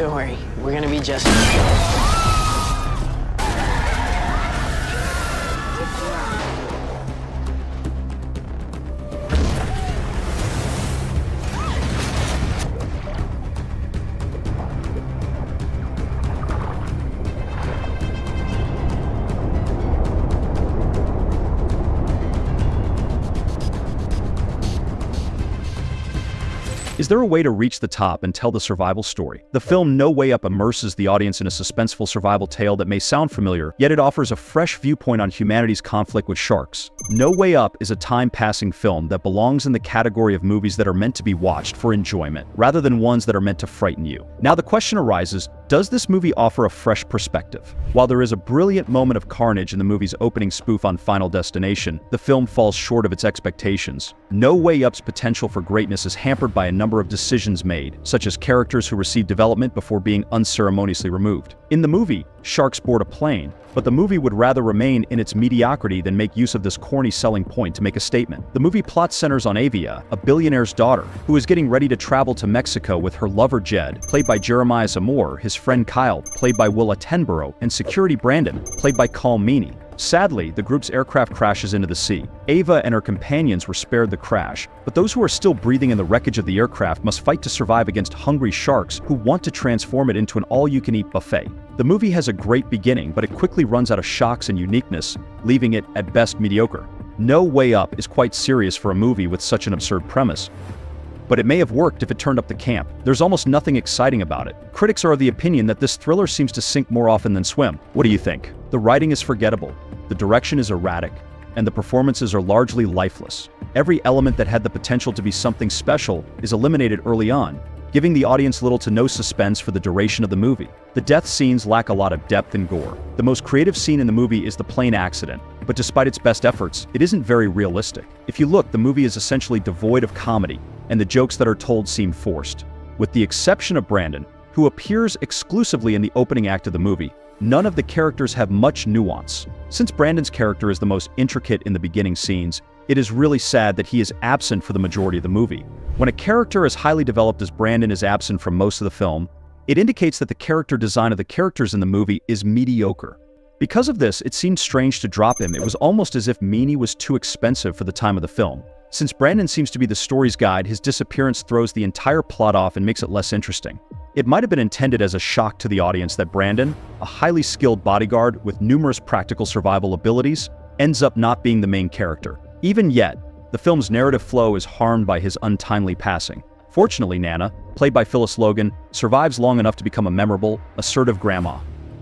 Don't worry, we're gonna be just... Is there a way to reach the top and tell the survival story? The film No Way Up immerses the audience in a suspenseful survival tale that may sound familiar, yet it offers a fresh viewpoint on humanity's conflict with sharks. No Way Up is a time-passing film that belongs in the category of movies that are meant to be watched for enjoyment, rather than ones that are meant to frighten you. Now the question arises, does this movie offer a fresh perspective? While there is a brilliant moment of carnage in the movie's opening spoof on Final Destination, the film falls short of its expectations. No Way Up's potential for greatness is hampered by a number of decisions made, such as characters who receive development before being unceremoniously removed. In the movie, sharks board a plane, but the movie would rather remain in its mediocrity than make use of this corny selling point to make a statement. The movie plot centers on Avia, a billionaire's daughter, who is getting ready to travel to Mexico with her lover Jed, played by Jeremiah Zamor, his friend Kyle, played by Will Attenborough, and security Brandon, played by Colm Meaney. Sadly, the group's aircraft crashes into the sea. Ava and her companions were spared the crash, but those who are still breathing in the wreckage of the aircraft must fight to survive against hungry sharks who want to transform it into an all-you-can-eat buffet. The movie has a great beginning, but it quickly runs out of shocks and uniqueness, leaving it, at best, mediocre. No Way Up is quite serious for a movie with such an absurd premise, but it may have worked if it turned up the camp. There's almost nothing exciting about it. Critics are of the opinion that this thriller seems to sink more often than swim. What do you think? The writing is forgettable, the direction is erratic, and the performances are largely lifeless. Every element that had the potential to be something special is eliminated early on, giving the audience little to no suspense for the duration of the movie. The death scenes lack a lot of depth and gore. The most creative scene in the movie is the plane accident, but despite its best efforts, it isn't very realistic. If you look, the movie is essentially devoid of comedy, and the jokes that are told seem forced. With the exception of Brandon, who appears exclusively in the opening act of the movie, none of the characters have much nuance. Since Brandon's character is the most intricate in the beginning scenes, it is really sad that he is absent for the majority of the movie. When a character as highly developed as Brandon is absent from most of the film, it indicates that the character design of the characters in the movie is mediocre. Because of this, it seemed strange to drop him. It was almost as if Meaney was too expensive for the time of the film. Since Brandon seems to be the story's guide, his disappearance throws the entire plot off and makes it less interesting. It might have been intended as a shock to the audience that Brandon, a highly skilled bodyguard with numerous practical survival abilities, ends up not being the main character. Even yet, the film's narrative flow is harmed by his untimely passing. Fortunately, Nana, played by Phyllis Logan, survives long enough to become a memorable, assertive grandma.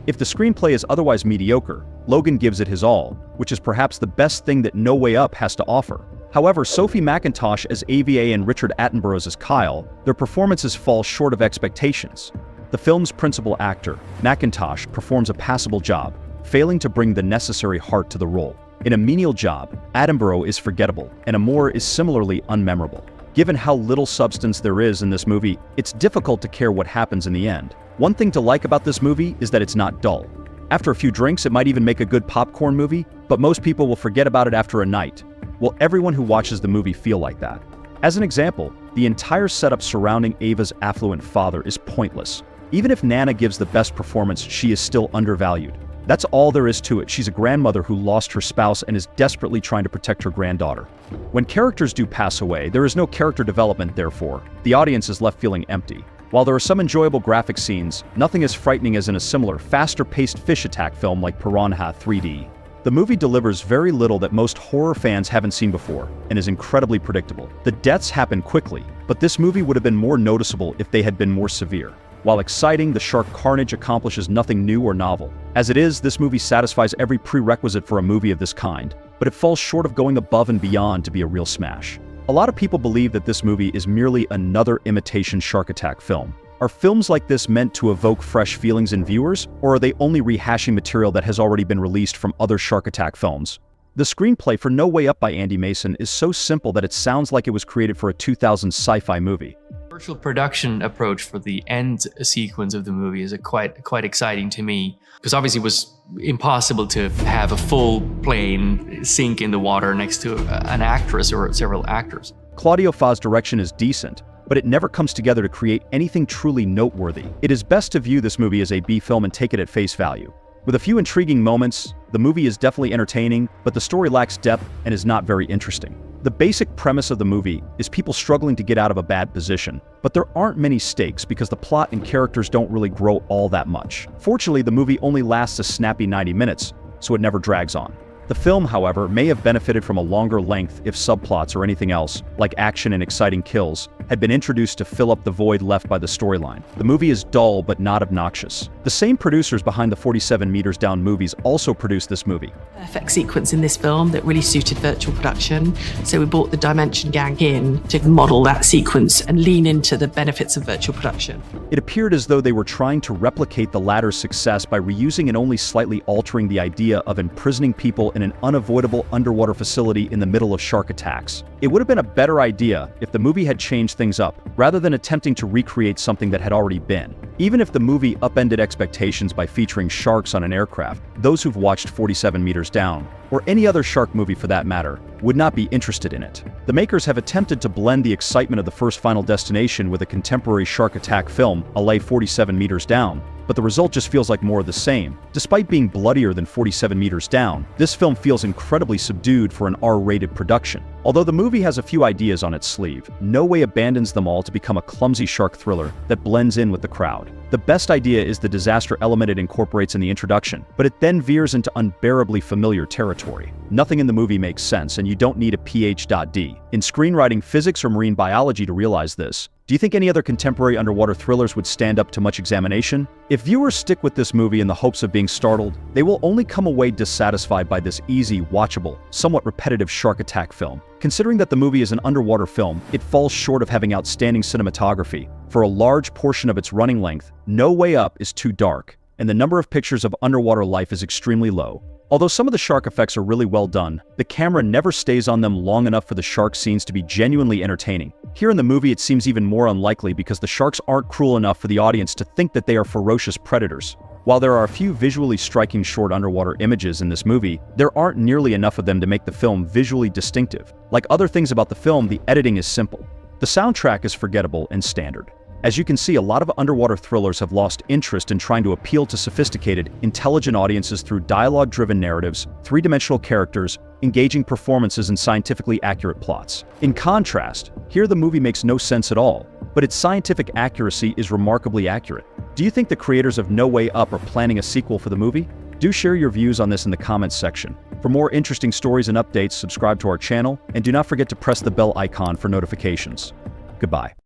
If the screenplay is otherwise mediocre, Logan gives it his all, which is perhaps the best thing that No Way Up has to offer. However, Sophie McIntosh as Ava and Richard Attenborough as Kyle, their performances fall short of expectations. The film's principal actor, McIntosh, performs a passable job, failing to bring the necessary heart to the role. In a menial job, Attenborough is forgettable, and Amor is similarly unmemorable. Given how little substance there is in this movie, it's difficult to care what happens in the end. One thing to like about this movie is that it's not dull. After a few drinks, it might even make a good popcorn movie, but most people will forget about it after a night. Will everyone who watches the movie feel like that? As an example, the entire setup surrounding Ava's affluent father is pointless. Even if Nana gives the best performance, she is still undervalued. That's all there is to it. She's a grandmother who lost her spouse and is desperately trying to protect her granddaughter. When characters do pass away, there is no character development, therefore. The audience is left feeling empty. While there are some enjoyable graphic scenes, nothing as frightening as in a similar, faster-paced fish attack film like Piranha 3D. The movie delivers very little that most horror fans haven't seen before, and is incredibly predictable. The deaths happen quickly, but this movie would have been more noticeable if they had been more severe. While exciting, the shark carnage accomplishes nothing new or novel. As it is, this movie satisfies every prerequisite for a movie of this kind, but it falls short of going above and beyond to be a real smash. A lot of people believe that this movie is merely another imitation shark attack film. Are films like this meant to evoke fresh feelings in viewers, or are they only rehashing material that has already been released from other shark attack films? The screenplay for No Way Up by Andy Mason is so simple that it sounds like it was created for a 2000 sci-fi movie. Virtual production approach for the end sequence of the movie is quite exciting to me, because obviously it was impossible to have a full plane sink in the water next to an actress or several actors. Claudio Fa's direction is decent, but it never comes together to create anything truly noteworthy. It is best to view this movie as a B film and take it at face value. With a few intriguing moments, the movie is definitely entertaining, but the story lacks depth and is not very interesting. The basic premise of the movie is people struggling to get out of a bad position, but there aren't many stakes because the plot and characters don't really grow all that much. Fortunately, the movie only lasts a snappy 90 minutes, so it never drags on. The film, however, may have benefited from a longer length if subplots or anything else, like action and exciting kills, had been introduced to fill up the void left by the storyline. The movie is dull but not obnoxious. The same producers behind the 47 Meters Down movies also produced this movie. Perfect sequence in this film that really suited virtual production. So we brought the Dimension Gang in to model that sequence and lean into the benefits of virtual production. It appeared as though they were trying to replicate the latter's success by reusing and only slightly altering the idea of imprisoning people in an unavoidable underwater facility in the middle of shark attacks. It would have been a better idea if the movie had changed things up, rather than attempting to recreate something that had already been. Even if the movie upended expectations by featuring sharks on an aircraft, those who've watched 47 Meters Down, or any other shark movie for that matter, would not be interested in it. The makers have attempted to blend the excitement of the first Final Destination with a contemporary shark attack film, a la 47 Meters Down, but the result just feels like more of the same. Despite being bloodier than 47 Meters Down, this film feels incredibly subdued for an R-rated production. Although the movie has a few ideas on its sleeve, No Way abandons them all to become a clumsy shark thriller that blends in with the crowd. The best idea is the disaster element it incorporates in the introduction, but it then veers into unbearably familiar territory. Nothing in the movie makes sense, and you don't need a Ph.D. in screenwriting, physics, or marine biology to realize this. Do you think any other contemporary underwater thrillers would stand up to much examination? If viewers stick with this movie in the hopes of being startled, they will only come away dissatisfied by this easy, watchable, somewhat repetitive shark attack film. Considering that the movie is an underwater film, it falls short of having outstanding cinematography. For a large portion of its running length, No Way Up is too dark, and the number of pictures of underwater life is extremely low. Although some of the shark effects are really well done, the camera never stays on them long enough for the shark scenes to be genuinely entertaining. Here in the movie, it seems even more unlikely because the sharks aren't cruel enough for the audience to think that they are ferocious predators. While there are a few visually striking short underwater images in this movie, there aren't nearly enough of them to make the film visually distinctive. Like other things about the film, the editing is simple. The soundtrack is forgettable and standard. As you can see, a lot of underwater thrillers have lost interest in trying to appeal to sophisticated, intelligent audiences through dialogue-driven narratives, three-dimensional characters, engaging performances, and scientifically accurate plots. In contrast, here the movie makes no sense at all, but its scientific accuracy is remarkably accurate. Do you think the creators of No Way Up are planning a sequel for the movie? Do share your views on this in the comments section. For more interesting stories and updates, subscribe to our channel, and do not forget to press the bell icon for notifications. Goodbye.